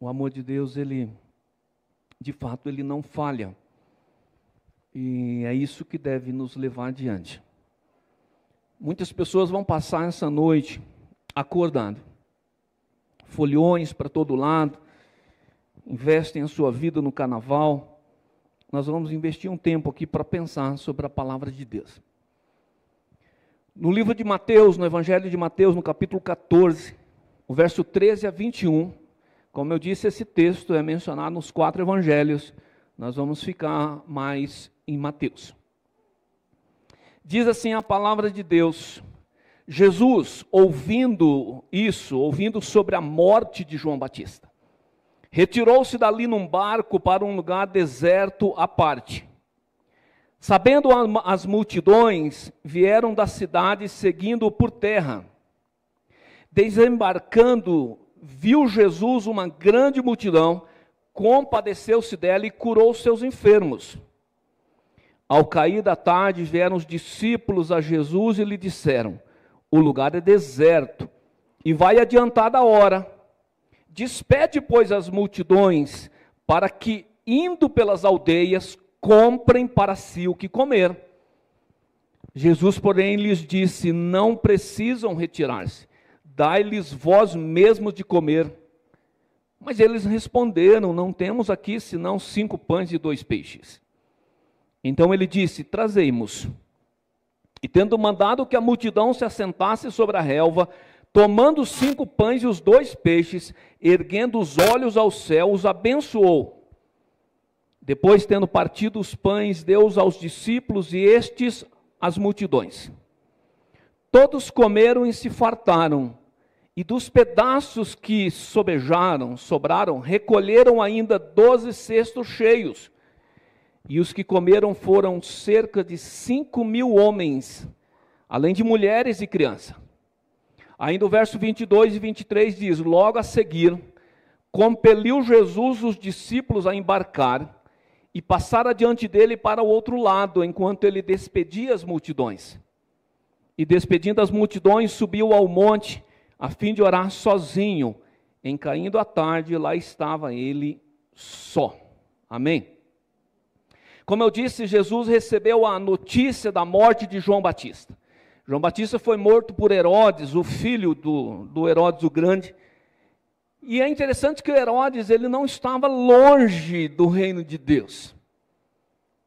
O amor de Deus, ele, de fato, ele não falha. E é isso que deve nos levar adiante. Muitas pessoas vão passar essa noite acordando. Folhões para todo lado, investem a sua vida no carnaval. Nós vamos investir um tempo aqui para pensar sobre a palavra de Deus. No livro de Mateus, no Evangelho de Mateus, no capítulo 14, o verso 13 a 21, como eu disse, esse texto é mencionado nos 4 evangelhos. Nós vamos ficar mais em Mateus. Diz assim a palavra de Deus: Jesus, ouvindo isso, ouvindo sobre a morte de João Batista, retirou-se dali num barco para um lugar deserto à parte. Sabendo as multidões, vieram da cidade seguindo-o por terra. Desembarcando, viu Jesus uma grande multidão, compadeceu-se dela e curou seus enfermos. Ao cair da tarde, vieram os discípulos a Jesus e lhe disseram: o lugar é deserto e vai adiantada a hora. Despede, pois, as multidões, para que, indo pelas aldeias, comprem para si o que comer. Jesus, porém, lhes disse: não precisam retirar-se, dai-lhes vós mesmos de comer. Mas eles responderam: não temos aqui senão 5 pães e 2 peixes. Então ele disse: trazei-mos. E tendo mandado que a multidão se assentasse sobre a relva, tomando os 5 pães e os 2 peixes, erguendo os olhos ao céu, os abençoou. Depois, tendo partido os pães, deu-os aos discípulos e estes às multidões. Todos comeram e se fartaram, e dos pedaços que sobraram, recolheram ainda 12 cestos cheios. E os que comeram foram cerca de 5.000 homens, além de mulheres e crianças. Ainda o verso 22 e 23 diz: logo a seguir, compeliu Jesus os discípulos a embarcar e passar adiante dele para o outro lado, enquanto ele despedia as multidões. E despedindo as multidões, subiu ao monte, a fim de orar sozinho. Em caindo a tarde, lá estava ele só. Amém? Como eu disse, Jesus recebeu a notícia da morte de João Batista. João Batista foi morto por Herodes, o filho do Herodes o Grande. E é interessante que o Herodes, ele não estava longe do reino de Deus.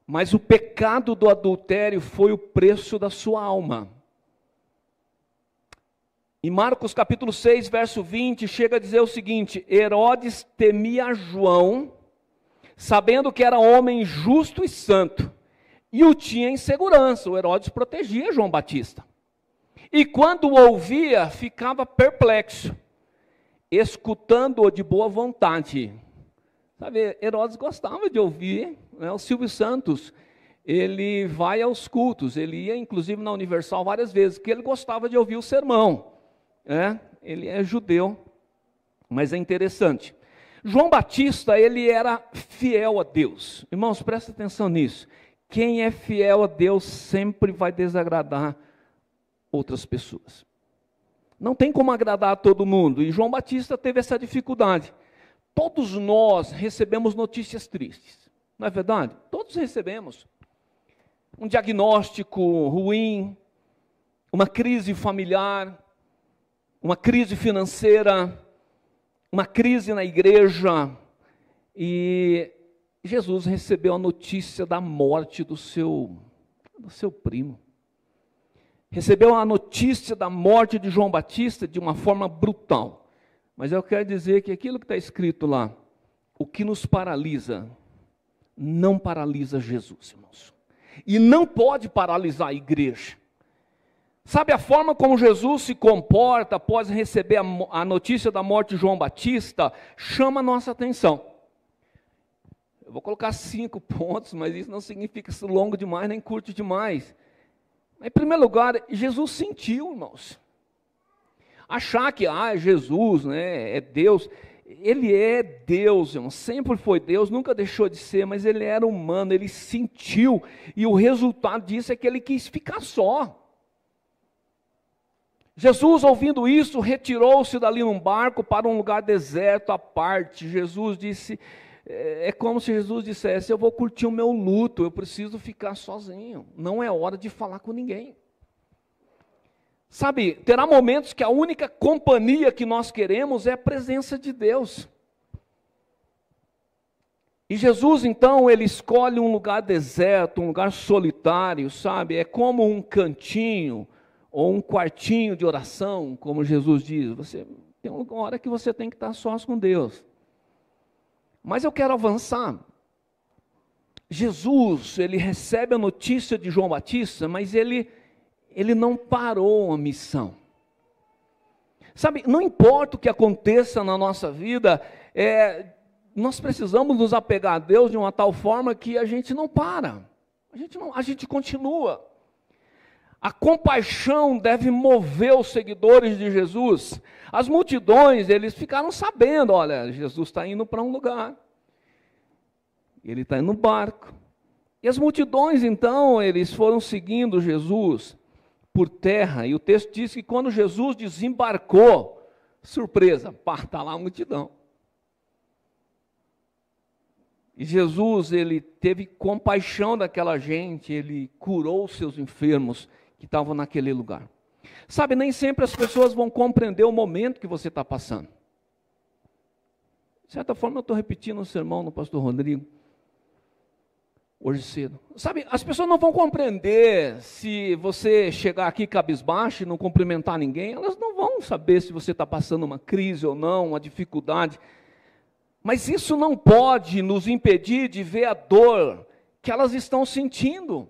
Mas o pecado do adultério foi o preço da sua alma. Em Marcos capítulo 6, verso 20, chega a dizer o seguinte: Herodes temia João, sabendo que era homem justo e santo, e o tinha em segurança. O Herodes protegia João Batista. E quando o ouvia, ficava perplexo, escutando-o de boa vontade. Sabe, Herodes gostava de ouvir, né? O Silvio Santos, ele vai aos cultos, ele ia inclusive na Universal várias vezes, porque ele gostava de ouvir o sermão. Ele é judeu, mas é interessante. João Batista, ele era fiel a Deus. Irmãos, presta atenção nisso. Quem é fiel a Deus sempre vai desagradar outras pessoas. Não tem como agradar a todo mundo. E João Batista teve essa dificuldade. Todos nós recebemos notícias tristes. Não é verdade? Todos recebemos. Um diagnóstico ruim, uma crise familiar, uma crise financeira, uma crise na igreja, e Jesus recebeu a notícia da morte do seu primo. Recebeu a notícia da morte de João Batista de uma forma brutal. Mas eu quero dizer que aquilo que está escrito lá, o que nos paralisa, não paralisa Jesus, irmãos. E não pode paralisar a igreja. Sabe a forma como Jesus se comporta após receber a notícia da morte de João Batista? Chama a nossa atenção. Eu vou colocar 5 pontos, mas isso não significa ser longo demais, nem curto demais. Em primeiro lugar, Jesus sentiu, irmãos. Achar que, Jesus, né, é Deus. Ele é Deus, irmão, sempre foi Deus, nunca deixou de ser, mas ele era humano, ele sentiu. E o resultado disso é que ele quis ficar só. Jesus, ouvindo isso, retirou-se dali num barco para um lugar deserto à parte. Jesus disse, é como se Jesus dissesse, eu vou curtir o meu luto, eu preciso ficar sozinho, não é hora de falar com ninguém. Sabe, terá momentos que a única companhia que nós queremos é a presença de Deus. E Jesus, então, ele escolhe um lugar deserto, um lugar solitário, sabe? É como um cantinho, ou um quartinho de oração, como Jesus diz. Você tem uma hora que você tem que estar sós com Deus. Mas eu quero avançar. Jesus, ele recebe a notícia de João Batista, mas ele não parou a missão. Sabe, não importa o que aconteça na nossa vida, nós precisamos nos apegar a Deus de uma tal forma que a gente não para, a gente continua. A compaixão deve mover os seguidores de Jesus. As multidões, eles ficaram sabendo, olha, Jesus está indo para um lugar, ele está indo no barco. E as multidões, então, eles foram seguindo Jesus por terra, e o texto diz que quando Jesus desembarcou, surpresa, está lá a multidão. E Jesus, ele teve compaixão daquela gente, ele curou os seus enfermos que estavam naquele lugar. Sabe, nem sempre as pessoas vão compreender o momento que você está passando. De certa forma, eu estou repetindo um sermão no pastor Rodrigo, hoje cedo. Sabe, as pessoas não vão compreender se você chegar aqui cabisbaixo e não cumprimentar ninguém, elas não vão saber se você está passando uma crise ou não, uma dificuldade. Mas isso não pode nos impedir de ver a dor que elas estão sentindo.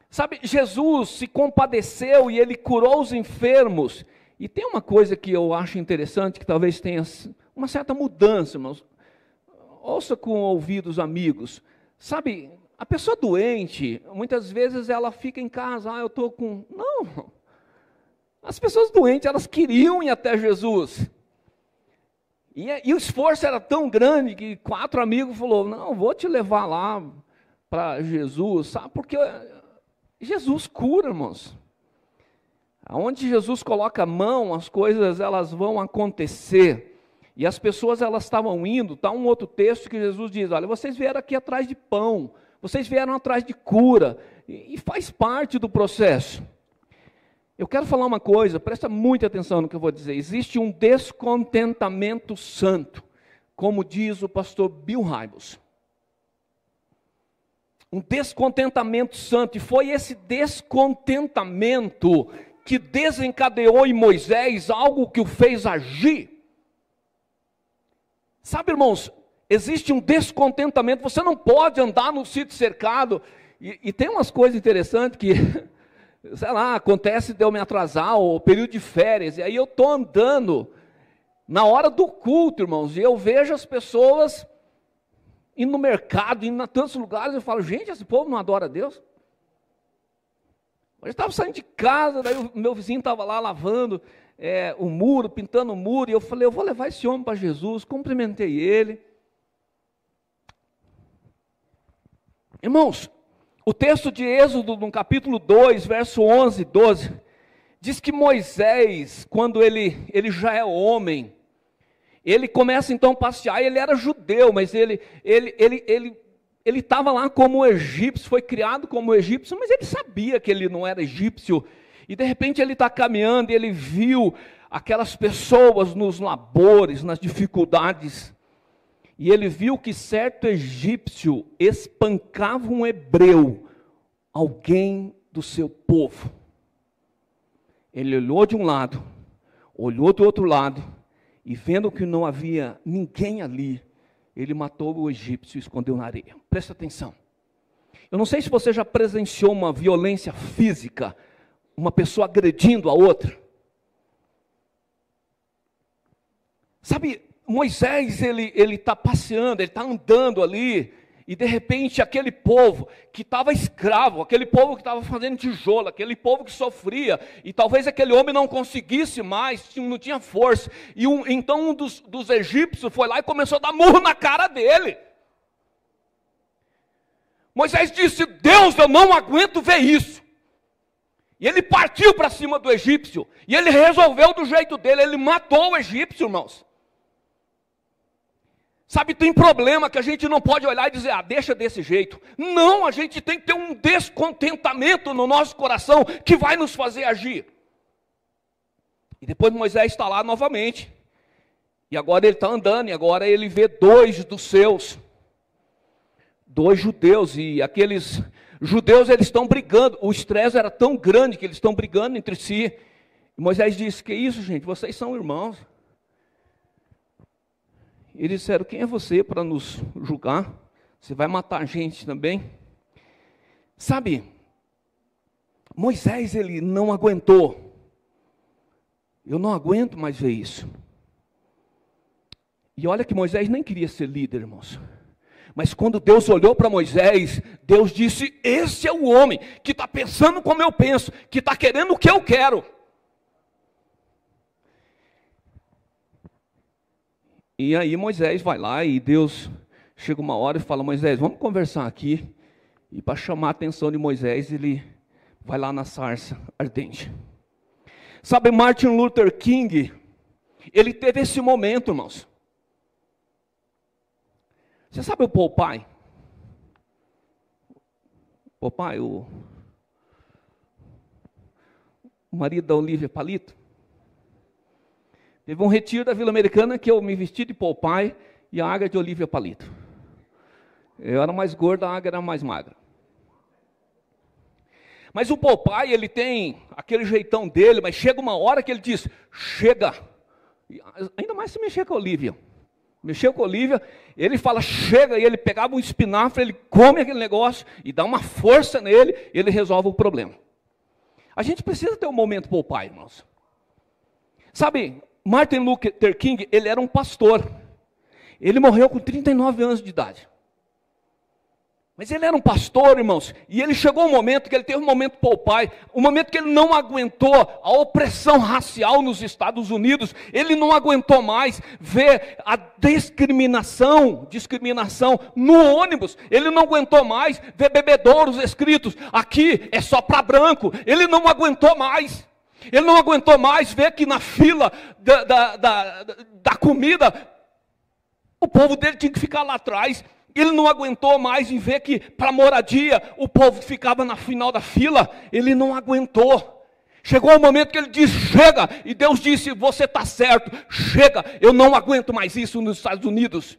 Sabe, Jesus se compadeceu e ele curou os enfermos. E tem uma coisa que eu acho interessante, que talvez tenha uma certa mudança, irmãos. Ouça com ouvidos amigos. Sabe, a pessoa doente, muitas vezes ela fica em casa, eu estou com... Não, as pessoas doentes, elas queriam ir até Jesus. E o esforço era tão grande que 4 amigos falaram, não, vou te levar lá para Jesus, sabe? Porque Jesus cura, irmãos. Onde Jesus coloca a mão, as coisas elas vão acontecer. E as pessoas elas estavam indo, está um outro texto que Jesus diz, olha, vocês vieram aqui atrás de pão, vocês vieram atrás de cura, e faz parte do processo. Eu quero falar uma coisa, presta muita atenção no que eu vou dizer. Existe um descontentamento santo, como diz o pastor Bill Hybels. Um descontentamento santo, e foi esse descontentamento que desencadeou em Moisés algo que o fez agir. Sabe, irmãos, existe um descontentamento, você não pode andar no sítio cercado, e tem umas coisas interessantes que... sei lá, acontece de eu me atrasar, ou período de férias, e aí eu estou andando na hora do culto, irmãos, e eu vejo as pessoas indo no mercado, indo em tantos lugares, eu falo, gente, esse povo não adora a Deus? Eu estava saindo de casa, daí o meu vizinho estava lá lavando o muro, pintando o muro, e eu falei, eu vou levar esse homem para Jesus, cumprimentei ele. Irmãos, o texto de Êxodo, no capítulo 2, verso 11 e 12, diz que Moisés, quando ele já é homem, ele começa então a passear, ele era judeu, mas ele estava lá como egípcio, foi criado como egípcio, mas ele sabia que ele não era egípcio, e de repente ele está caminhando e ele viu aquelas pessoas nos labores, nas dificuldades, e ele viu que certo egípcio espancava um hebreu, alguém do seu povo. Ele olhou de um lado, olhou do outro lado, e vendo que não havia ninguém ali, ele matou o egípcio e escondeu na areia. Presta atenção. Eu não sei se você já presenciou uma violência física, uma pessoa agredindo a outra. Sabe, Moisés, ele está passeando, ele está andando ali, e de repente aquele povo que estava escravo, aquele povo que estava fazendo tijolo, aquele povo que sofria, e talvez aquele homem não conseguisse mais, não tinha força, e então um dos egípcios foi lá e começou a dar murro na cara dele. Moisés disse, Deus, eu não aguento ver isso. E ele partiu para cima do egípcio. E ele resolveu do jeito dele. Ele matou o egípcio, irmãos. Sabe, tem problema que a gente não pode olhar e dizer, deixa desse jeito. Não, a gente tem que ter um descontentamento no nosso coração que vai nos fazer agir. E depois Moisés está lá novamente. E agora ele está andando, e agora ele vê 2 dos seus. 2 judeus, e aqueles judeus, eles estão brigando. O estresse era tão grande que eles estão brigando entre si. E Moisés disse, que isso, gente, vocês são irmãos. E eles disseram, quem é você para nos julgar? Você vai matar a gente também? Sabe, Moisés, ele não aguentou. Eu não aguento mais ver isso. E olha que Moisés nem queria ser líder, irmãos. Mas quando Deus olhou para Moisés, Deus disse, esse é o homem que está pensando como eu penso, que está querendo o que eu quero. E aí Moisés vai lá e Deus chega uma hora e fala, Moisés, vamos conversar aqui. E para chamar a atenção de Moisés, ele vai lá na sarça ardente. Sabe, Martin Luther King, ele teve esse momento, irmãos. Você sabe o Popeye? Popeye, o marido da Olivia Palito. Teve um retiro da Vila Americana que eu me vesti de Popeye e a Águia de Olivia Palito. Eu era mais gordo, a Águia era mais magra. Mas o Popeye, ele tem aquele jeitão dele, mas chega uma hora que ele diz, chega. Ainda mais se mexer com a Olivia. Mexeu com a Olivia, ele fala, chega, e ele pegava um espinafre, ele come aquele negócio, e dá uma força nele, ele resolve o problema. A gente precisa ter um momento Popeye, irmãos. Sabe, Martin Luther King, ele era um pastor. Ele morreu com 39 anos de idade. Mas ele era um pastor, irmãos, e ele chegou um momento que ele teve um momento Popeye, um momento que ele não aguentou a opressão racial nos Estados Unidos, ele não aguentou mais ver a discriminação no ônibus, ele não aguentou mais ver bebedouros escritos, aqui é só para branco, ele não aguentou mais. Ele não aguentou mais ver que na fila da comida, o povo dele tinha que ficar lá atrás. Ele não aguentou mais em ver que para moradia o povo ficava na final da fila. Ele não aguentou. Chegou o momento que ele disse, chega. E Deus disse, você está certo, chega. Eu não aguento mais isso nos Estados Unidos.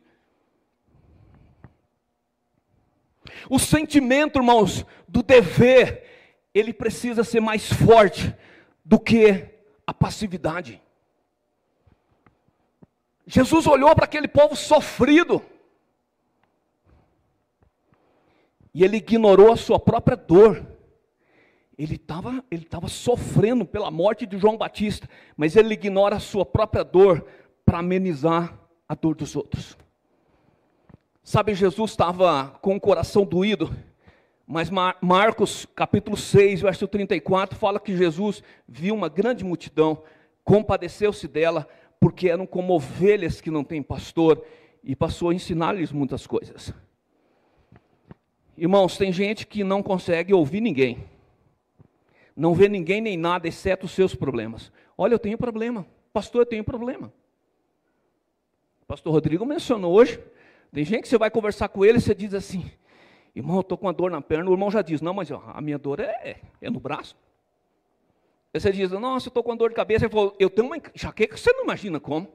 O sentimento, irmãos, do dever, ele precisa ser mais forte do que a passividade. Jesus olhou para aquele povo sofrido. E ele ignorou a sua própria dor. Ele estava sofrendo pela morte de João Batista, mas ele ignora a sua própria dor para amenizar a dor dos outros. Sabe, Jesus estava com o coração doído, mas Marcos capítulo 6, verso 34, fala que Jesus viu uma grande multidão, compadeceu-se dela, porque eram como ovelhas que não têm pastor, e passou a ensinar-lhes muitas coisas. Irmãos, tem gente que não consegue ouvir ninguém. Não vê ninguém nem nada, exceto os seus problemas. Olha, eu tenho problema. Pastor, eu tenho problema. O pastor Rodrigo mencionou hoje. Tem gente que você vai conversar com ele e você diz assim, irmão, eu estou com uma dor na perna. O irmão já diz, não, mas a minha dor é no braço. Aí você diz, nossa, eu estou com uma dor de cabeça. Ele falou, eu tenho uma enxaqueca que você não imagina como.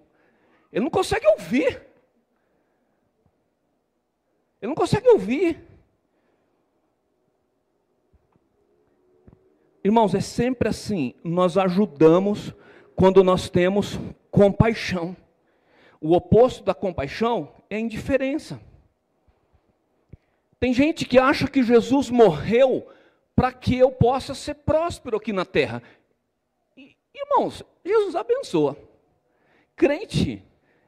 Ele não consegue ouvir. Ele não consegue ouvir. Irmãos, é sempre assim, nós ajudamos quando nós temos compaixão. O oposto da compaixão é a indiferença. Tem gente que acha que Jesus morreu para que eu possa ser próspero aqui na terra. Irmãos, Jesus abençoa. Crente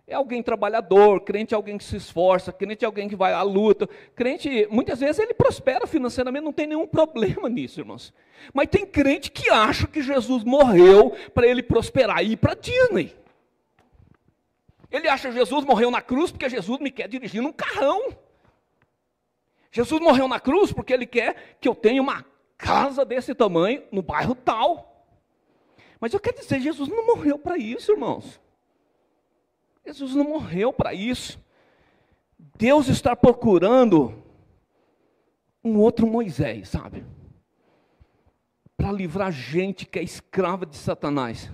é alguém trabalhador, crente é alguém que se esforça, crente é alguém que vai à luta. Crente, muitas vezes ele prospera financeiramente, não tem nenhum problema nisso, irmãos. Mas tem crente que acha que Jesus morreu para ele prosperar e ir para Disney. Ele acha que Jesus morreu na cruz porque Jesus me quer dirigir num carrão. Jesus morreu na cruz porque ele quer que eu tenha uma casa desse tamanho, no bairro tal. Mas eu quero dizer, Jesus não morreu para isso, irmãos. Jesus não morreu para isso. Deus está procurando um outro Moisés, sabe? Para livrar gente que é escrava de Satanás.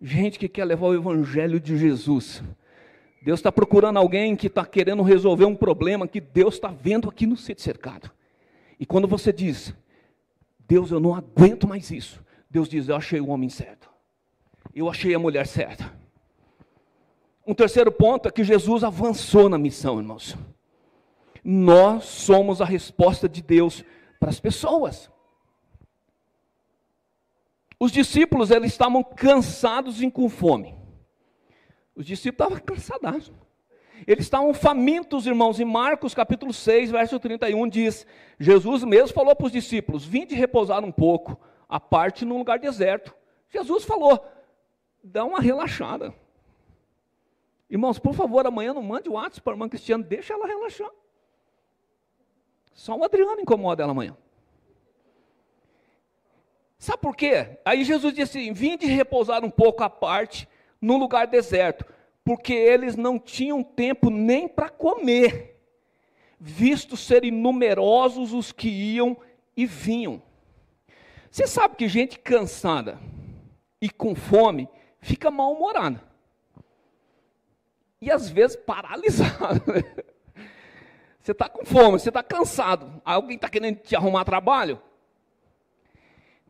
Gente que quer levar o evangelho de Jesus. Deus está procurando alguém que está querendo resolver um problema que Deus está vendo aqui no sítio cercado. E quando você diz, Deus, eu não aguento mais isso. Deus diz, eu achei o homem certo. Eu achei a mulher certa. Um terceiro ponto é que Jesus avançou na missão, irmãos. Nós somos a resposta de Deus para as pessoas. Os discípulos, eles estavam cansados e com fome. Os discípulos estavam cansadaços. Eles estavam famintos, irmãos. Em Marcos capítulo 6, verso 31, diz, Jesus mesmo falou para os discípulos, vinde repousar um pouco, à parte num lugar deserto. Jesus falou, dá uma relaxada. Irmãos, por favor, amanhã não mande o WhatsApp para a irmã Cristiane, deixa ela relaxar. Só o Adriano incomoda ela amanhã. Sabe por quê? Aí Jesus disse assim, vinde repousar um pouco à parte, num lugar deserto, porque eles não tinham tempo nem para comer, visto serem numerosos os que iam e vinham. Você sabe que gente cansada e com fome fica mal-humorada. E às vezes paralisada. Você está com fome, você está cansado, alguém está querendo te arrumar trabalho?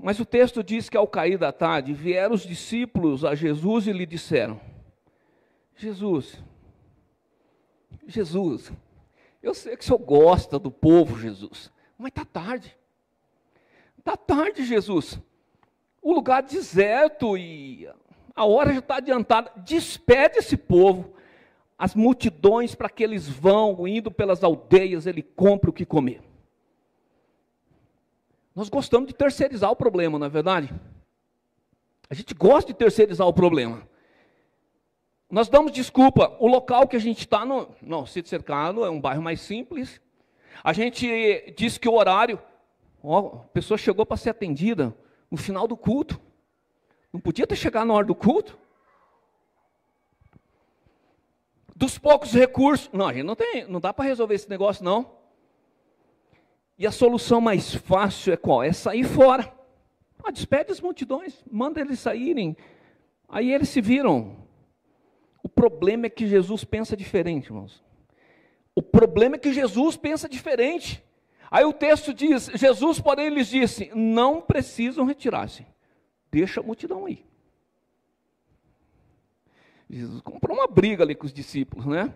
Mas o texto diz que ao cair da tarde, vieram os discípulos a Jesus e lhe disseram, Jesus, eu sei que o Senhor gosta do povo, Jesus, mas está tarde. Está tarde, Jesus. O lugar deserto e a hora já está adiantada. Despede esse povo, as multidões, para que eles vão, indo pelas aldeias, ele compre o que comer. Nós gostamos de terceirizar o problema, não é verdade? A gente gosta de terceirizar o problema. Nós damos desculpa, o local que a gente está, no sítio cercado, é um bairro mais simples. A gente diz que o horário, a pessoa chegou para ser atendida no final do culto. Não podia ter chegado na hora do culto. Dos poucos recursos, não, a gente não dá para resolver esse negócio não. E a solução mais fácil é qual? É sair fora. Despede as multidões, manda eles saírem. Aí eles se viram. O problema é que Jesus pensa diferente, irmãos. O problema é que Jesus pensa diferente. Aí o texto diz, Jesus, porém, lhes disse, não precisam retirar-se. Deixa a multidão aí. Jesus comprou uma briga ali com os discípulos, né?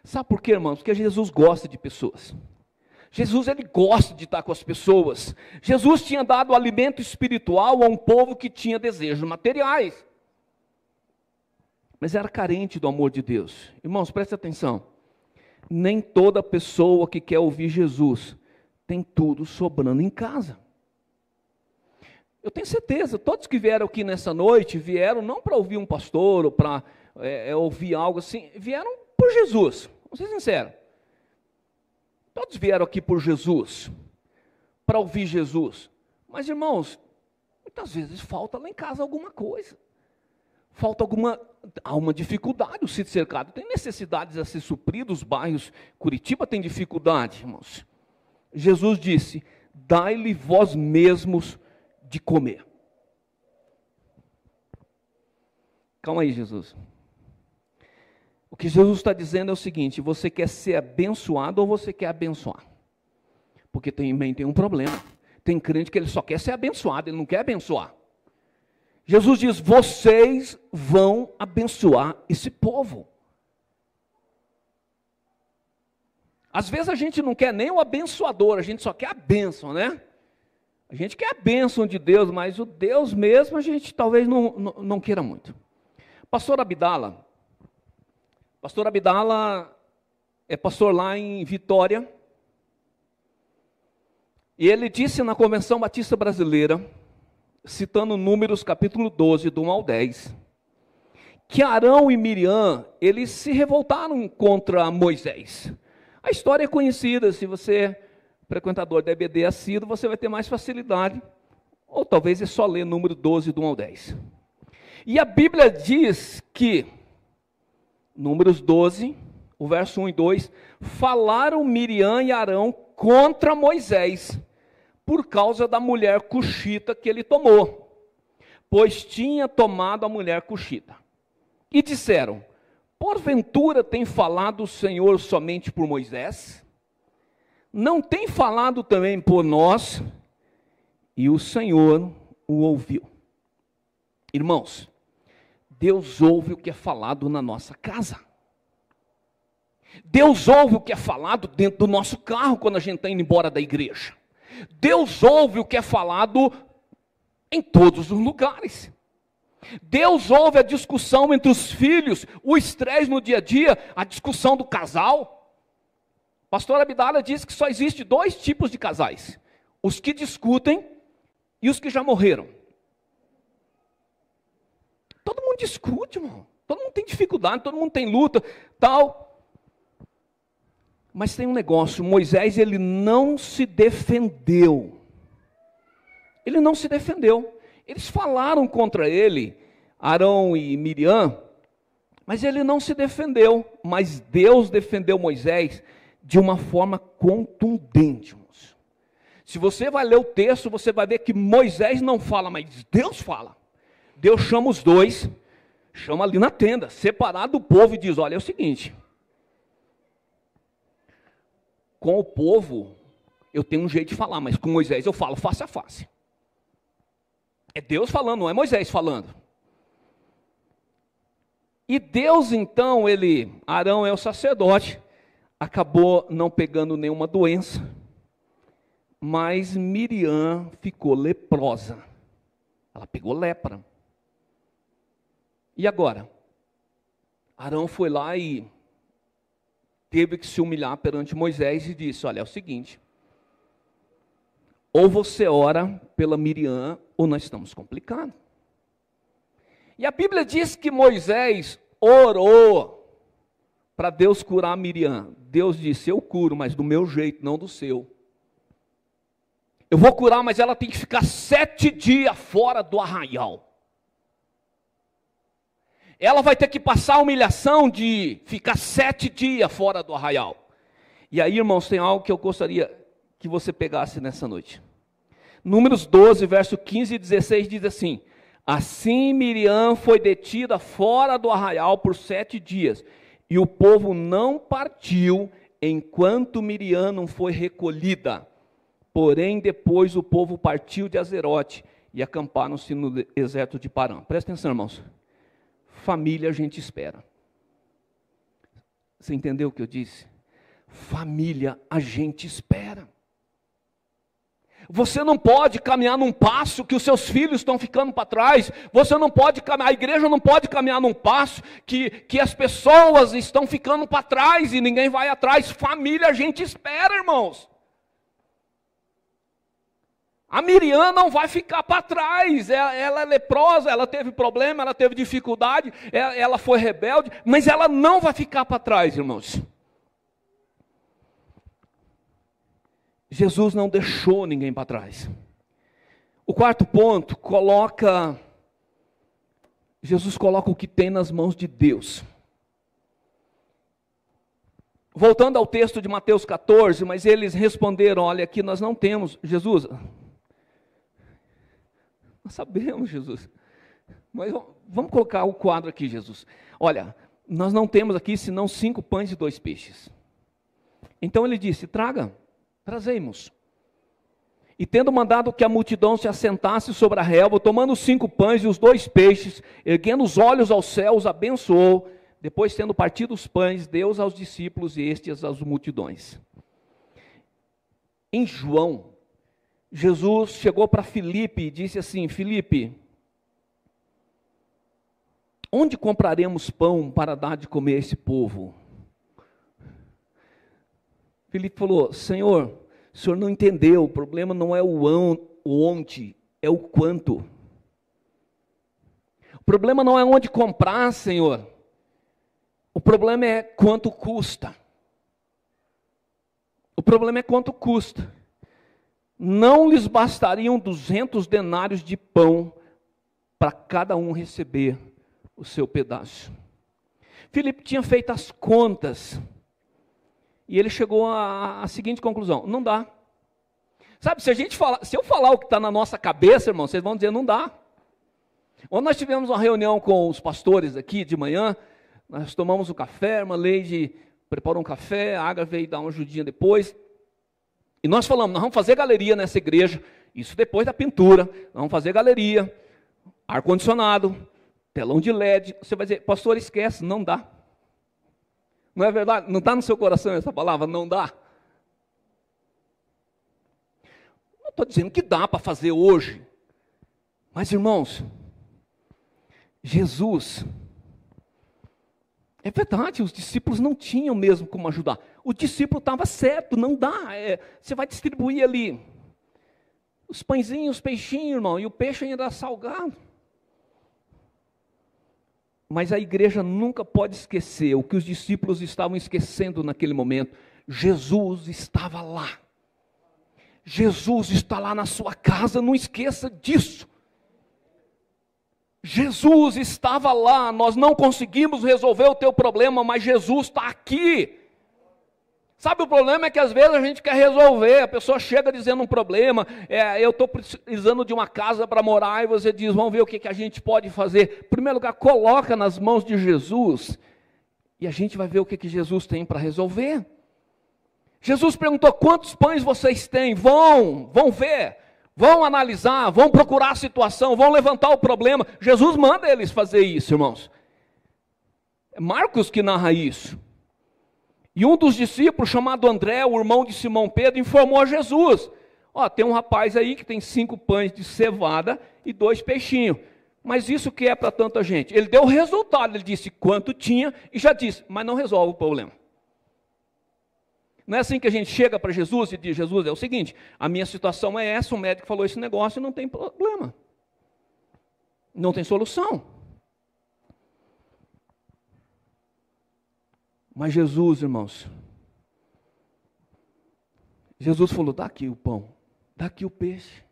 Sabe por quê, irmãos? Porque Jesus gosta de pessoas. Jesus, ele gosta de estar com as pessoas. Jesus tinha dado alimento espiritual a um povo que tinha desejos materiais. Mas era carente do amor de Deus. Irmãos, preste atenção. Nem toda pessoa que quer ouvir Jesus tem tudo sobrando em casa. Eu tenho certeza, todos que vieram aqui nessa noite, vieram não para ouvir um pastor ou para ouvir algo assim, vieram por Jesus. Vamos ser sinceros. Todos vieram aqui por Jesus, para ouvir Jesus. Mas, irmãos, muitas vezes falta lá em casa alguma coisa. Há uma dificuldade, o sítio cercado tem necessidades a ser supridas, os bairros, Curitiba tem dificuldade, irmãos. Jesus disse, dai-lhe vós mesmos de comer. Calma aí, Jesus. O que Jesus está dizendo é o seguinte, você quer ser abençoado ou você quer abençoar? Porque também tem um problema. Tem crente que ele só quer ser abençoado, ele não quer abençoar. Jesus diz, vocês vão abençoar esse povo. Às vezes a gente não quer nem o abençoador, a gente só quer a bênção, né? A gente quer a bênção de Deus, mas o Deus mesmo a gente talvez não queira muito. Pastor Abdala é pastor lá em Vitória. E ele disse na Convenção Batista Brasileira, citando Números capítulo 12, do 1 ao 10, que Arão e Miriam, eles se revoltaram contra Moisés. A história é conhecida, se você frequentador da EBD assíduo, você vai ter mais facilidade, ou talvez é só ler número 12, do 1 ao 10. E a Bíblia diz que, Números 12, o verso 1 e 2, falaram Miriam e Arão contra Moisés, por causa da mulher cuxita que ele tomou, pois tinha tomado a mulher cuxita. E disseram, porventura tem falado o Senhor somente por Moisés? Não tem falado também por nós? E o Senhor o ouviu. Irmãos, Deus ouve o que é falado na nossa casa. Deus ouve o que é falado dentro do nosso carro quando a gente está indo embora da igreja. Deus ouve o que é falado em todos os lugares. Deus ouve a discussão entre os filhos, o estresse no dia a dia, a discussão do casal. Pastor Abdala diz que só existe 2 tipos de casais: os que discutem e os que já morreram. Todo mundo discute, irmão. Todo mundo tem dificuldade, todo mundo tem luta, tal. Mas tem um negócio, Moisés, ele não se defendeu. Ele não se defendeu. Eles falaram contra ele, Arão e Miriam, mas ele não se defendeu. Mas Deus defendeu Moisés de uma forma contundente, irmãos. Se você vai ler o texto, você vai ver que Moisés não fala, mas Deus fala. Deus chama os dois, chama ali na tenda, separado do povo, e diz, olha, é o seguinte, com o povo eu tenho um jeito de falar, mas com Moisés eu falo face a face. É Deus falando, não é Moisés falando. E Deus então, Arão é o sacerdote, acabou não pegando nenhuma doença, mas Miriam ficou leprosa, ela pegou lepra. E agora? Arão foi lá e teve que se humilhar perante Moisés e disse, olha, é o seguinte, ou você ora pela Miriam, ou nós estamos complicados. E a Bíblia diz que Moisés orou para Deus curar Miriam. Deus disse, eu curo, mas do meu jeito, não do seu. Eu vou curar, mas ela tem que ficar 7 dias fora do arraial. Ela vai ter que passar a humilhação de ficar 7 dias fora do arraial. E aí, irmãos, tem algo que eu gostaria que você pegasse nessa noite. Números 12, verso 15 e 16 diz assim, assim Miriam foi detida fora do arraial por 7 dias, e o povo não partiu enquanto Miriam não foi recolhida. Porém, depois o povo partiu de Azerote e acamparam-se no deserto de Parã. Presta atenção, irmãos. Família a gente espera. Você entendeu o que eu disse? Família a gente espera. Você não pode caminhar num passo que os seus filhos estão ficando para trás. Você não pode caminhar, a igreja não pode caminhar num passo que as pessoas estão ficando para trás e ninguém vai atrás. Família a gente espera, irmãos. A Miriam não vai ficar para trás, ela é leprosa, ela teve problema, ela teve dificuldade, ela foi rebelde, mas ela não vai ficar para trás, irmãos. Jesus não deixou ninguém para trás. O 4º ponto, Jesus coloca o que tem nas mãos de Deus. Voltando ao texto de Mateus 14, mas eles responderam, olha, aqui nós não temos, Jesus... Nós sabemos, Jesus. Mas vamos colocar o quadro aqui, Jesus. Olha, nós não temos aqui senão 5 pães e 2 peixes. Então ele disse, trazemos. E tendo mandado que a multidão se assentasse sobre a relva, tomando os 5 pães e os 2 peixes, erguendo os olhos aos céus, abençoou. Depois, tendo partido os pães, deu aos discípulos e estes às multidões. Em João, Jesus chegou para Filipe e disse assim, Filipe, onde compraremos pão para dar de comer a esse povo? Filipe falou, Senhor, o senhor não entendeu, o problema não é o onde, é o quanto. O problema não é onde comprar, Senhor, o problema é quanto custa. O problema é quanto custa. não lhes bastariam 200 denários de pão para cada um receber o seu pedaço. Filipe tinha feito as contas e ele chegou à seguinte conclusão: não dá. Sabe, se eu falar o que está na nossa cabeça, irmão, vocês vão dizer não dá. Ontem nós tivemos uma reunião com os pastores aqui de manhã, nós tomamos um café, a irmã Leide preparou um café, a Água veio dar uma ajudinha depois, e nós falamos, nós vamos fazer galeria nessa igreja, isso depois da pintura, nós vamos fazer galeria, ar-condicionado, telão de LED. Você vai dizer, pastor, esquece, não dá. Não é verdade? Não está no seu coração essa palavra, não dá? Não estou dizendo que dá para fazer hoje, mas irmãos, Jesus, é verdade, os discípulos não tinham mesmo como ajudar. O discípulo estava certo, não dá. Você vai distribuir ali os pãezinhos, os peixinhos, irmão, e o peixe ainda salgado. Mas a igreja nunca pode esquecer o que os discípulos estavam esquecendo naquele momento. Jesus estava lá. Jesus está lá na sua casa, não esqueça disso. Jesus estava lá, nós não conseguimos resolver o teu problema, mas Jesus está aqui. Sabe, o problema é que às vezes a gente quer resolver, a pessoa chega dizendo um problema, eu estou precisando de uma casa para morar, e você diz, vamos ver o que a gente pode fazer. Em primeiro lugar, coloca nas mãos de Jesus, e a gente vai ver o que Jesus tem para resolver. Jesus perguntou, quantos pães vocês têm? Vão ver. Vão analisar, vão procurar a situação, vão levantar o problema. Jesus manda eles fazer isso, irmãos. É Marcos que narra isso. E um dos discípulos, chamado André, o irmão de Simão Pedro, informou a Jesus. Tem um rapaz aí que tem 5 pães de cevada e 2 peixinhos. Mas isso que é para tanta gente? Ele deu o resultado, ele disse quanto tinha e já disse, mas não resolve o problema. Não é assim que a gente chega para Jesus e diz, Jesus, é o seguinte, a minha situação é essa, o médico falou esse negócio e não tem problema. Não tem solução. Mas Jesus, irmãos, Jesus falou, dá aqui o pão, dá aqui o peixe.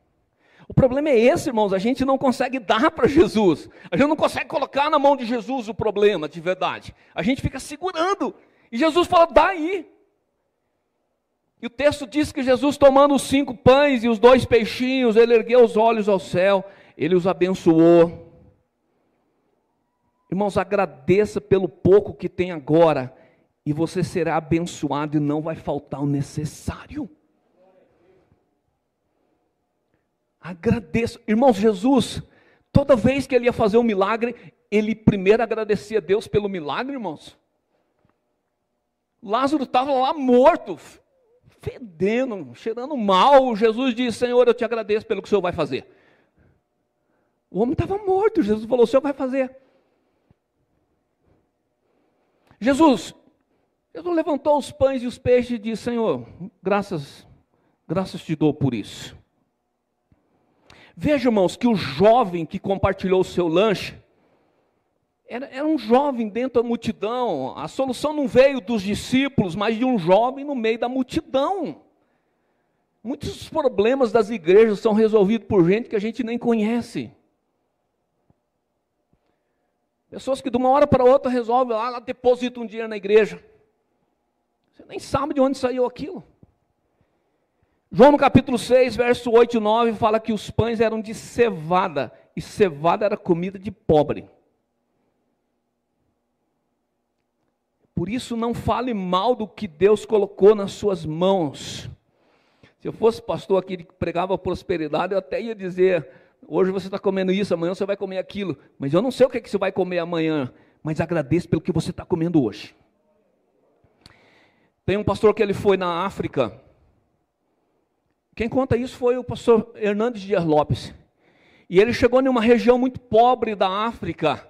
O problema é esse, irmãos, a gente não consegue dar para Jesus. A gente não consegue colocar na mão de Jesus o problema de verdade. A gente fica segurando. E Jesus fala, dá aí. E o texto diz que Jesus, tomando os 5 pães e os 2 peixinhos, ele ergueu os olhos ao céu, ele os abençoou. Irmãos, agradeça pelo pouco que tem agora, e você será abençoado e não vai faltar o necessário. Agradeça. Irmãos, Jesus, toda vez que ele ia fazer um milagre, ele primeiro agradecia a Deus pelo milagre, irmãos. Lázaro estava lá morto, fedendo, cheirando mal. Jesus disse, Senhor, eu te agradeço pelo que o Senhor vai fazer. O homem estava morto, Jesus falou, o Senhor vai fazer. Jesus levantou os pães e os peixes e disse, Senhor, graças te dou por isso. Veja, irmãos, que o jovem que compartilhou o seu lanche, era um jovem dentro da multidão. A solução não veio dos discípulos, mas de um jovem no meio da multidão. Muitos problemas das igrejas são resolvidos por gente que a gente nem conhece. Pessoas que de uma hora para outra resolvem lá depositam um dinheiro na igreja. Você nem sabe de onde saiu aquilo. João no capítulo 6, verso 8 e 9, fala que os pães eram de cevada. E cevada era comida de pobre. Por isso não fale mal do que Deus colocou nas suas mãos. Se eu fosse pastor aqui que pregava prosperidade, eu até ia dizer, hoje você está comendo isso, amanhã você vai comer aquilo. Mas eu não sei o que você vai comer amanhã, mas agradeço pelo que você está comendo hoje. Tem um pastor que ele foi na África. Quem conta isso foi o pastor Hernandes Dias Lopes. E ele chegou em uma região muito pobre da África.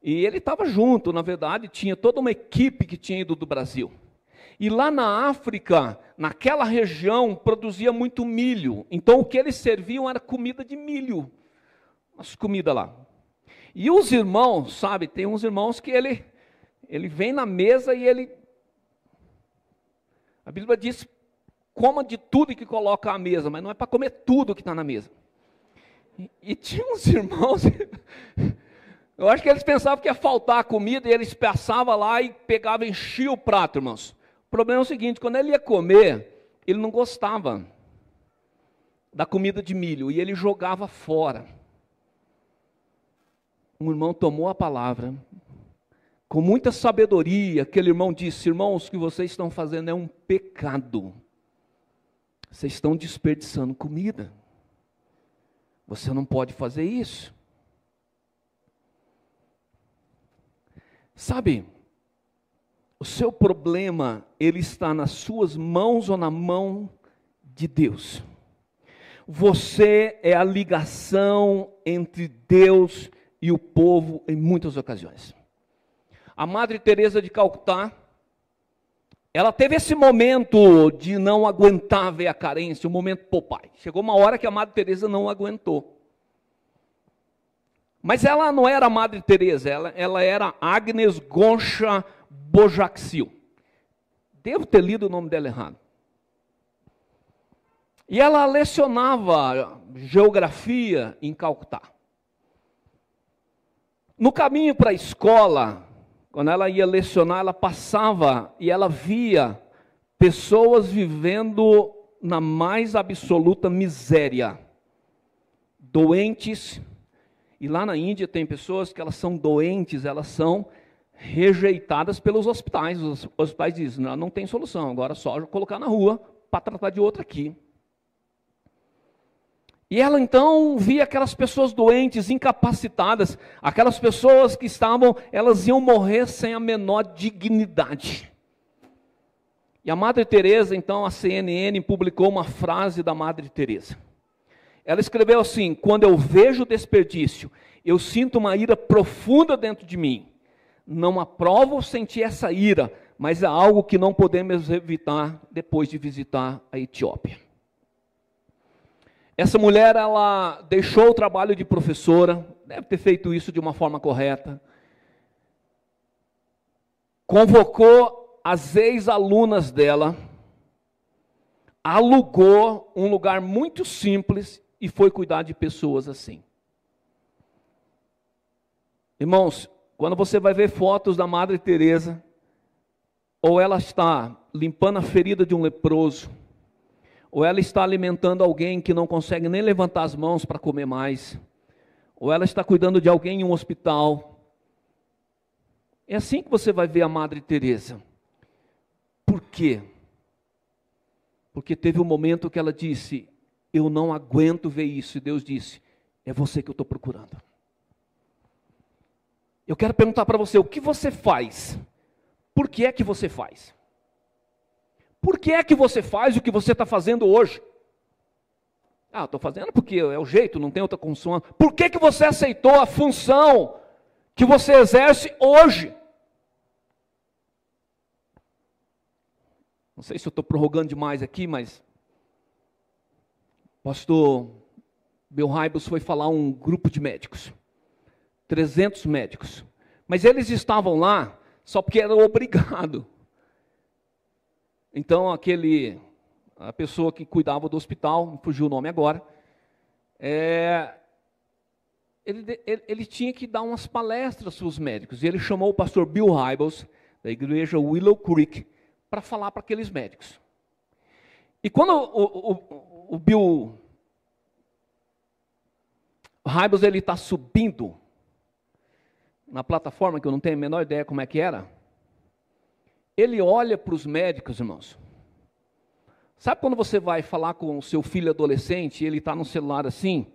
E ele estava junto, na verdade, tinha toda uma equipe que tinha ido do Brasil. E lá na África, naquela região, produzia muito milho. Então o que eles serviam era comida de milho. As comidas lá. E os irmãos, sabe, tem uns irmãos que ele vem na mesa e ele... A Bíblia diz, coma de tudo que coloca à mesa, mas não é para comer tudo que está na mesa. E tinha uns irmãos, eu acho que eles pensavam que ia faltar comida, e eles passavam lá e pegavam, enchiam o prato, irmãos. O problema é o seguinte, quando ele ia comer, ele não gostava da comida de milho, e ele jogava fora. Um irmão tomou a palavra, com muita sabedoria, aquele irmão disse: irmãos, o que vocês estão fazendo é um pecado. Vocês estão desperdiçando comida. Você não pode fazer isso. Sabe, o seu problema, ele está nas suas mãos ou na mão de Deus. Você é a ligação entre Deus e o povo em muitas ocasiões. A Madre Teresa de Calcutá, ela teve esse momento de não aguentar ver a carência, o momento Popeye. Chegou uma hora que a Madre Teresa não aguentou. Mas ela não era a Madre Teresa, ela era Agnes Goncha Bojaxhiu. Devo ter lido o nome dela errado. E ela lecionava geografia em Calcutá. No caminho para a escola, quando ela ia lecionar, ela passava e ela via pessoas vivendo na mais absoluta miséria, doentes. E lá na Índia tem pessoas que elas são doentes, elas são rejeitadas pelos hospitais. Os hospitais dizem: não tem solução, agora é só colocar na rua para tratar de outra aqui. E ela então via aquelas pessoas doentes, incapacitadas, aquelas pessoas que elas iam morrer sem a menor dignidade. E a Madre Teresa, então, a CNN publicou uma frase da Madre Teresa. Ela escreveu assim: quando eu vejo desperdício, eu sinto uma ira profunda dentro de mim. Não aprovo sentir essa ira, mas é algo que não podemos evitar depois de visitar a Etiópia. Essa mulher, ela deixou o trabalho de professora, deve ter feito isso de uma forma correta. Convocou as ex-alunas dela, alugou um lugar muito simples e foi cuidar de pessoas assim. Irmãos, quando você vai ver fotos da Madre Teresa, ou ela está limpando a ferida de um leproso, ou ela está alimentando alguém que não consegue nem levantar as mãos para comer mais, ou ela está cuidando de alguém em um hospital. É assim que você vai ver a Madre Teresa. Por quê? Porque teve um momento que ela disse: eu não aguento ver isso. E Deus disse: é você que eu estou procurando. Eu quero perguntar para você: o que você faz? Por que é que você faz? Por que é que você faz o que você está fazendo hoje? Estou fazendo porque é o jeito, não tem outra função. Por que que você aceitou a função que você exerce hoje? Não sei se eu estou prorrogando demais aqui, mas o pastor Bill Hybels foi falar a um grupo de médicos, 300 médicos, mas eles estavam lá só porque eram obrigados. Então a pessoa que cuidava do hospital, me fugiu o nome agora, ele tinha que dar umas palestras para os médicos, e ele chamou o pastor Bill Hybels, da igreja Willow Creek, para falar para aqueles médicos. E quando o Bill Hybels está subindo na plataforma, que eu não tenho a menor ideia como é que era, ele olha para os médicos, irmãos. Sabe quando você vai falar com o seu filho adolescente, e ele está no celular assim,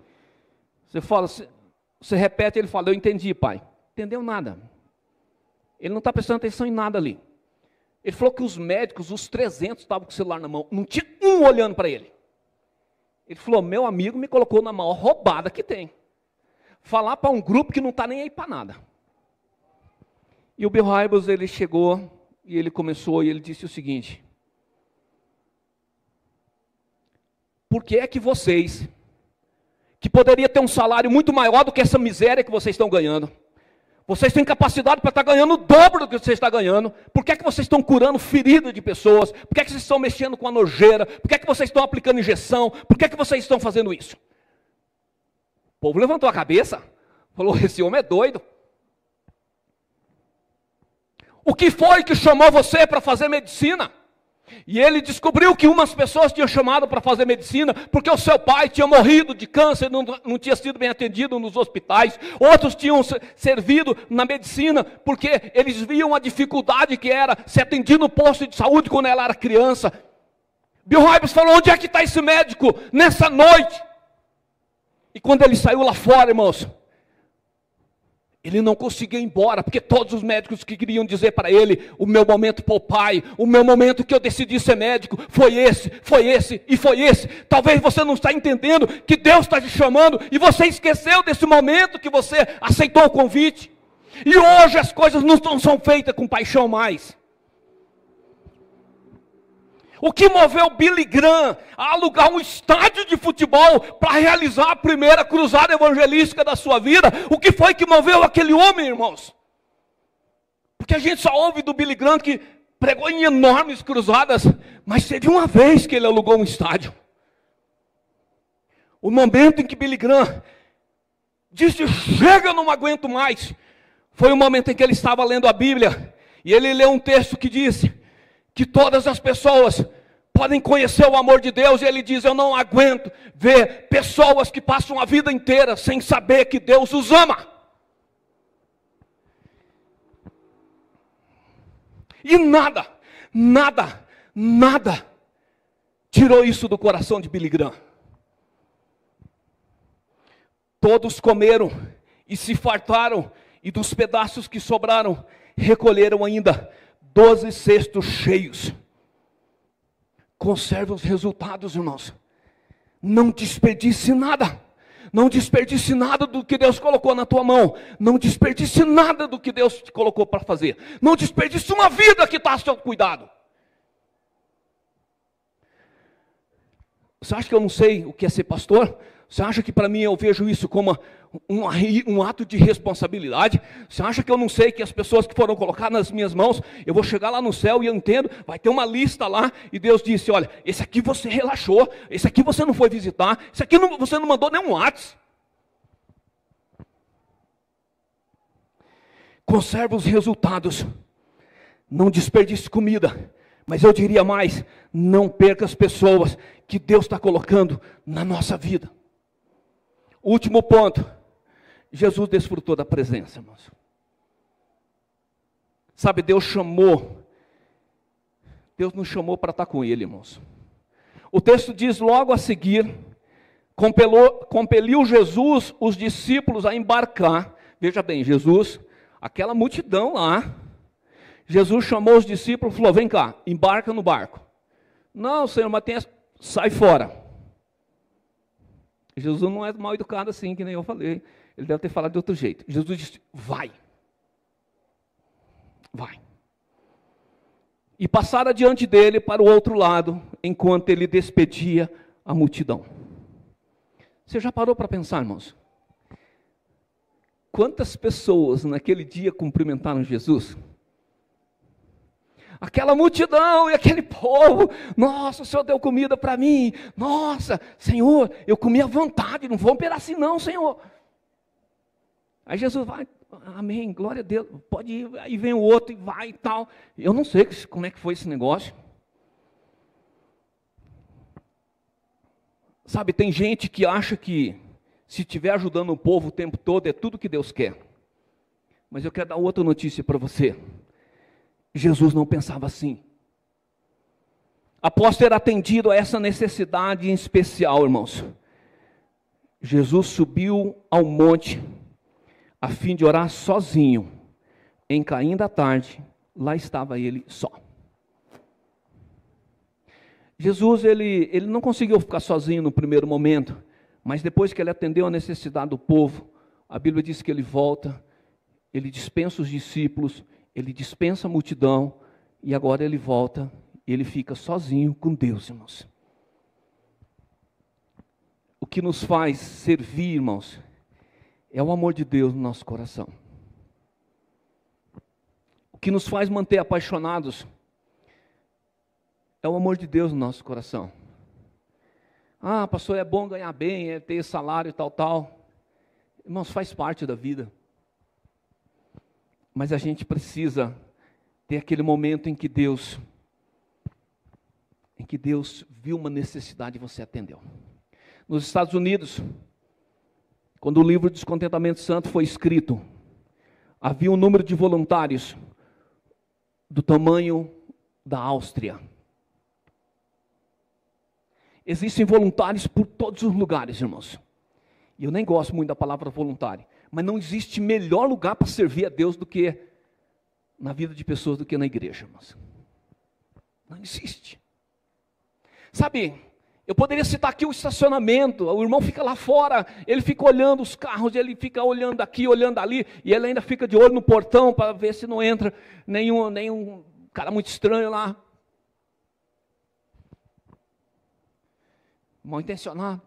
você fala, você repete, ele fala: eu entendi, pai. Entendeu nada. Ele não está prestando atenção em nada ali. Ele falou que os médicos, os 300, estavam com o celular na mão, não tinha um olhando para ele. Ele falou: meu amigo me colocou na maior roubada que tem. Falar para um grupo que não está nem aí para nada. E o Bill Hybels, ele chegou, e ele começou, e ele disse o seguinte: por que é que vocês, que poderia ter um salário muito maior do que essa miséria que vocês estão ganhando, Vocês têm capacidade para estar ganhando o dobro do que você está ganhando. Por que é que vocês estão curando ferida de pessoas? Por que é que vocês estão mexendo com a nojeira? Por que é que vocês estão aplicando injeção? Por que é que vocês estão fazendo isso? O povo levantou a cabeça, falou, esse homem é doido. O que foi que chamou você para fazer medicina? E ele descobriu que umas pessoas tinham chamado para fazer medicina porque o seu pai tinha morrido de câncer, não tinha sido bem atendido nos hospitais. Outros tinham servido na medicina porque eles viam a dificuldade que era ser atendido no posto de saúde quando ela era criança. Bill Hybels falou, onde é que está esse médico nessa noite? E quando ele saiu lá fora, irmãos, ele não conseguia ir embora, porque todos os médicos que queriam dizer para ele, o meu momento pai, o meu momento que eu decidi ser médico, foi esse e foi esse. Talvez você não está entendendo que Deus está te chamando, e você esqueceu desse momento que você aceitou o convite. E hoje as coisas não são feitas com paixão mais. O que moveu Billy Graham a alugar um estádio de futebol para realizar a primeira cruzada evangelística da sua vida? O que foi que moveu aquele homem, irmãos? Porque a gente só ouve do Billy Graham que pregou em enormes cruzadas, mas teve uma vez que ele alugou um estádio. O momento em que Billy Graham disse, chega, eu não aguento mais, foi o momento em que ele estava lendo a Bíblia, e ele leu um texto que disse que todas as pessoas podem conhecer o amor de Deus, e ele diz, eu não aguento ver pessoas que passam a vida inteira sem saber que Deus os ama. E nada tirou isso do coração de Billy Graham. Todos comeram e se fartaram, e dos pedaços que sobraram, recolheram ainda 12 cestos cheios. Conserve os resultados, irmãos. Não desperdice nada. Não desperdice nada do que Deus colocou na tua mão. Não desperdice nada do que Deus te colocou para fazer. Não desperdice uma vida que está ao seu cuidado. Você acha que eu não sei o que é ser pastor? Você acha que para mim eu vejo isso como um ato de responsabilidade? Você acha que eu não sei que as pessoas que foram colocadas nas minhas mãos, eu vou chegar lá no céu e eu entendo, vai ter uma lista lá, e Deus disse, olha, esse aqui você relaxou, esse aqui você não foi visitar, esse aqui você não mandou nenhum WhatsApp. Conserve os resultados, não desperdice comida, mas eu diria mais, não perca as pessoas que Deus está colocando na nossa vida. Último ponto, Jesus desfrutou da presença, irmãos. Sabe, Deus nos chamou para estar com Ele, irmãos. O texto diz logo a seguir, compeliu Jesus, os discípulos a embarcar. Veja bem, Jesus, aquela multidão lá, Jesus chamou os discípulos e falou, vem cá, embarca no barco. Não, Senhor, mas sai fora. Jesus não é mal educado assim, que nem eu falei. Ele deve ter falado de outro jeito. Jesus disse, vai. Vai. E passaram adiante dele para o outro lado, enquanto ele despedia a multidão. Você já parou para pensar, irmãos? Quantas pessoas naquele dia cumprimentaram Jesus? Aquela multidão e aquele povo, nossa, o Senhor deu comida para mim, nossa, Senhor, eu comi à vontade, não vou esperar assim não, Senhor. Aí Jesus vai, amém, glória a Deus, pode ir, aí vem o outro e vai e tal. Eu não sei como é que foi esse negócio. Sabe, tem gente que acha que se estiver ajudando o povo o tempo todo é tudo que Deus quer. Mas eu quero dar outra notícia para você. Jesus não pensava assim. Após ter atendido a essa necessidade em especial, irmãos, Jesus subiu ao monte a fim de orar sozinho. Em caindo a tarde, lá estava ele só. Jesus, ele não conseguiu ficar sozinho no primeiro momento, mas depois que ele atendeu a necessidade do povo, a Bíblia diz que ele volta, ele dispensa os discípulos, ele dispensa a multidão, e agora ele volta, e ele fica sozinho com Deus, irmãos. O que nos faz servir, irmãos, é o amor de Deus no nosso coração. que nos faz manter apaixonados é o amor de Deus no nosso coração. Ah, pastor, é bom ganhar bem, é ter salário e tal. Irmãos, faz parte da vida. Mas a gente precisa ter aquele momento em que Deus viu uma necessidade e você atendeu. Nos Estados Unidos, quando o livro Descontentamento Santo foi escrito, havia um número de voluntários do tamanho da Áustria. Existem voluntários por todos os lugares, irmãos. E eu nem gosto muito da palavra voluntário, mas não existe melhor lugar para servir a Deus do que na vida de pessoas do que na igreja, irmãos. Não existe. Sabe, eu poderia citar aqui o estacionamento. O irmão fica lá fora, ele fica olhando os carros, ele fica olhando aqui, olhando ali, e ele ainda fica de olho no portão para ver se não entra nenhum cara muito estranho lá. Mal intencionado.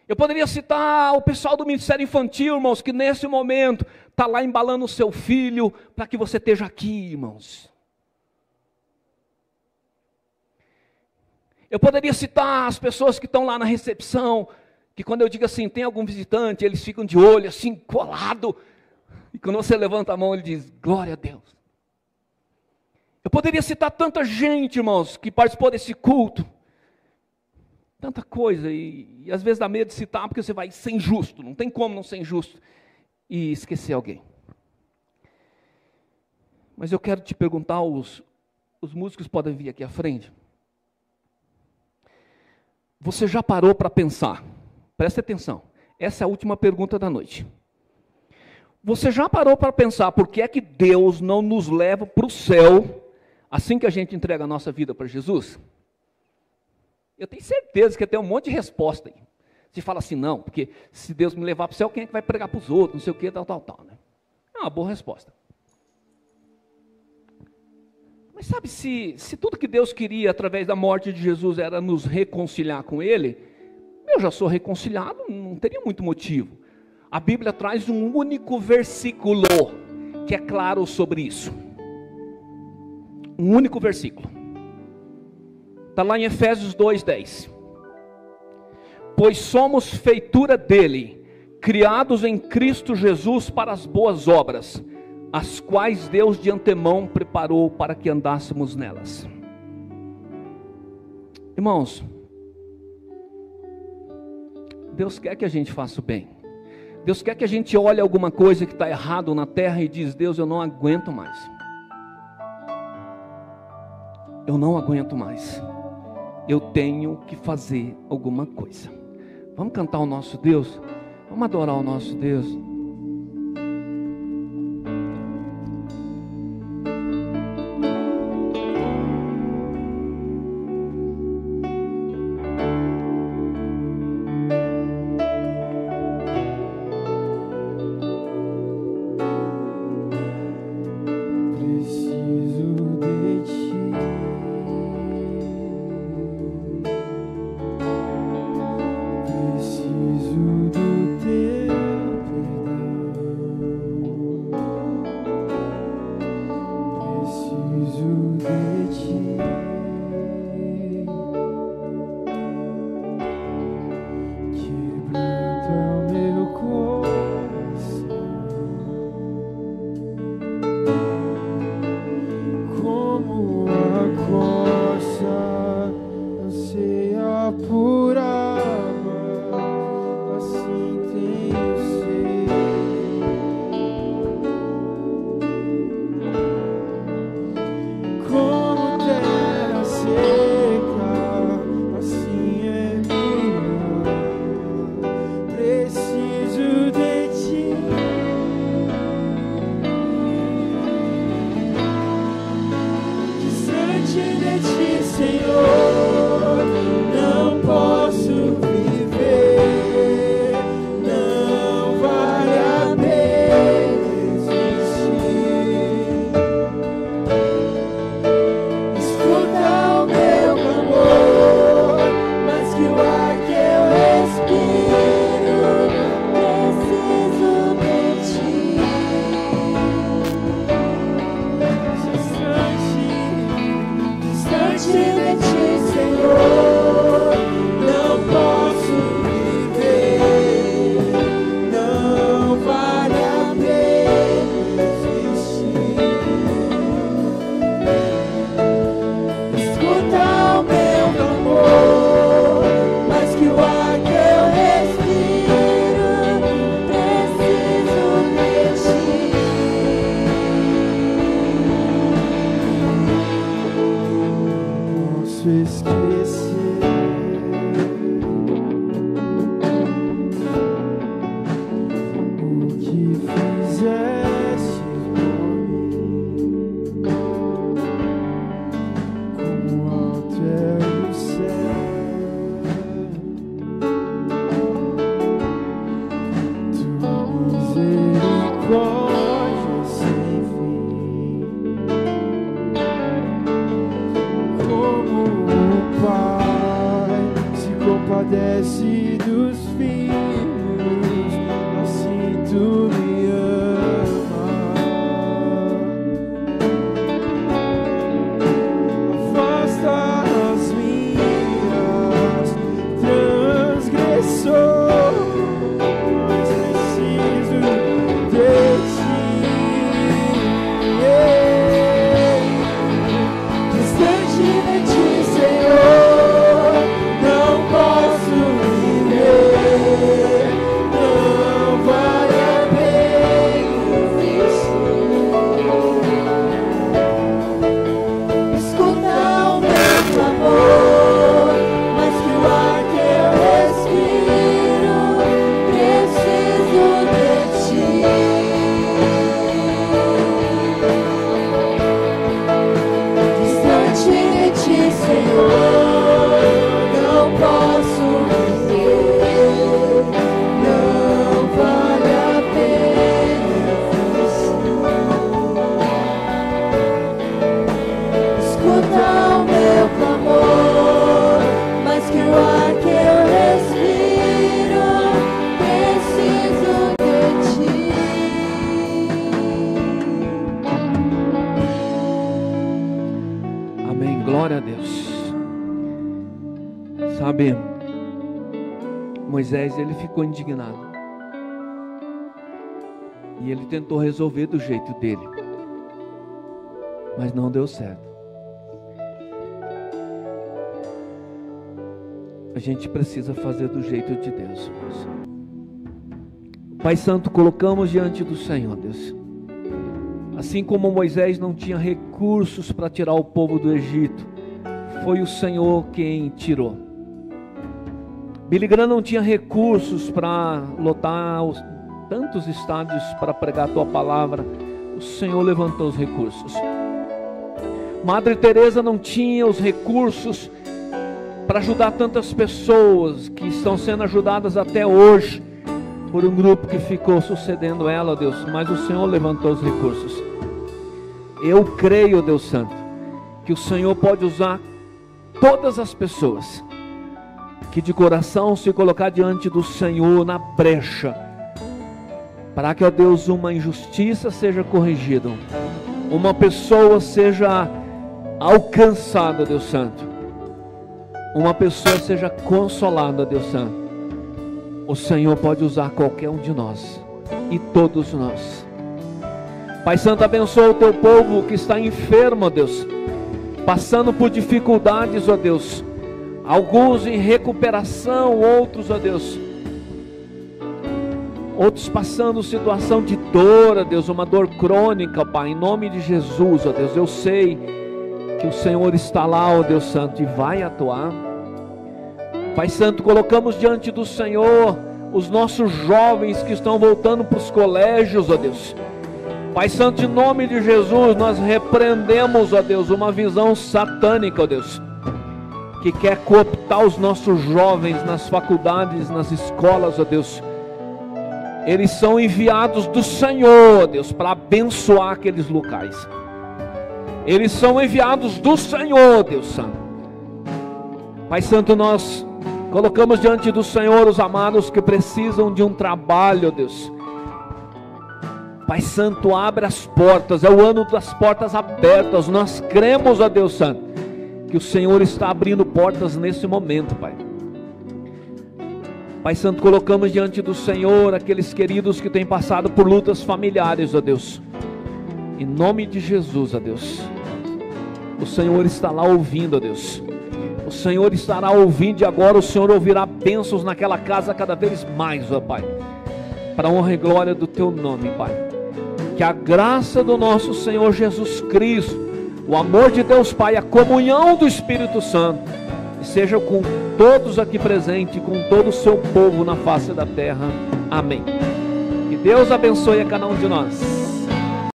Eu poderia citar o pessoal do Ministério Infantil, irmãos, que nesse momento está lá embalando o seu filho para que você esteja aqui, irmãos. Eu poderia citar as pessoas que estão lá na recepção, que quando eu digo assim, tem algum visitante, eles ficam de olho assim, colado, e quando você levanta a mão, ele diz, glória a Deus. Eu poderia citar tanta gente, irmãos, que participou desse culto, tanta coisa, e às vezes dá medo de citar, porque você vai ser injusto, não tem como não ser injusto, e esquecer alguém. Mas eu quero te perguntar, os músicos podem vir aqui à frente. Você já parou para pensar? Presta atenção, essa é a última pergunta da noite. Você já parou para pensar por que é que Deus não nos leva para o céu assim que a gente entrega a nossa vida para Jesus? Eu tenho certeza que tem um monte de resposta aí. Você fala assim, não, porque se Deus me levar para o céu, quem é que vai pregar para os outros, não sei o que, tal, né? É uma boa resposta. Mas sabe, se tudo que Deus queria através da morte de Jesus era nos reconciliar com Ele, eu já sou reconciliado, não teria muito motivo. A Bíblia traz um único versículo que é claro sobre isso. Um único versículo. Está lá em Efésios 2:10. Pois somos feitura dele, criados em Cristo Jesus para as boas obras, as quais Deus de antemão preparou para que andássemos nelas. Irmãos, Deus quer que a gente faça o bem. Deus quer que a gente olhe alguma coisa que está errado na terra e diz, Deus, eu não aguento mais. Eu não aguento mais. Eu tenho que fazer alguma coisa. Vamos cantar o nosso Deus? Vamos adorar o nosso Deus? Preciso do teu posso esquecer o que fizeste por mim. Como alto é o céu, tua misericórdia sem fim. Como o Pai se compadece dos filhos, assim tu me amas. Afasta as minhas transgressões, preciso de ti. Distante de ti, Senhor, não posso viver. Não vale a pena escutar o meu clamor, mas que o ar que eu respiro, preciso de ti. Distante de ti, Senhor, não posso viver. Não vale a pena escutar o meu clamor, mas que o ar que eu respiro, preciso de ti. Amém, glória a Deus. Sabe, Moisés, ele ficou indignado. E ele tentou resolver do jeito dele, mas não deu certo. A gente precisa fazer do jeito de Deus, irmãos. Pai Santo, colocamos diante do Senhor, Deus. Assim como Moisés não tinha recursos para tirar o povo do Egito, foi o Senhor quem tirou. Billy Graham não tinha recursos para lotar tantos estádios para pregar a tua palavra, o Senhor levantou os recursos. Madre Teresa não tinha os recursos para ajudar tantas pessoas que estão sendo ajudadas até hoje por um grupo que ficou sucedendo ela, Deus, mas o Senhor levantou os recursos. Eu creio, Deus Santo, que o Senhor pode usar todas as pessoas que de coração se colocar diante do Senhor na brecha, para que, ó Deus, uma injustiça seja corrigida, uma pessoa seja alcançada, Deus Santo, uma pessoa seja consolada, Deus Santo. O Senhor pode usar qualquer um de nós, e todos nós. Pai Santo, abençoa o teu povo que está enfermo, ó Deus, passando por dificuldades, ó Deus, alguns em recuperação, outros, ó Deus, outros passando situação de dor, ó Deus, uma dor crônica, Pai, em nome de Jesus, ó Deus, eu sei que o Senhor está lá, ó Deus Santo, e vai atuar. Pai Santo, colocamos diante do Senhor os nossos jovens que estão voltando para os colégios, ó Deus. Pai Santo, em nome de Jesus, nós repreendemos, ó Deus, uma visão satânica, ó Deus, que quer cooptar os nossos jovens nas faculdades, nas escolas, ó Deus. Eles são enviados do Senhor, ó Deus, para abençoar aqueles locais. Eles são enviados do Senhor, Deus Santo. Pai Santo, nós colocamos diante do Senhor os amados que precisam de um trabalho, ó Deus. Pai Santo, abre as portas, é o ano das portas abertas. Nós cremos, ó Deus Santo, que o Senhor está abrindo portas nesse momento, Pai. Pai Santo, colocamos diante do Senhor aqueles queridos que têm passado por lutas familiares, ó Deus. Em nome de Jesus, ó Deus. O Senhor está lá ouvindo, ó Deus. O Senhor estará ouvindo e agora o Senhor ouvirá bênçãos naquela casa cada vez mais, ó Pai. Para a honra e glória do Teu nome, Pai. Que a graça do nosso Senhor Jesus Cristo, o amor de Deus Pai, a comunhão do Espírito Santo, seja com todos aqui presentes, com todo o seu povo na face da terra. Amém. Que Deus abençoe a cada um de nós.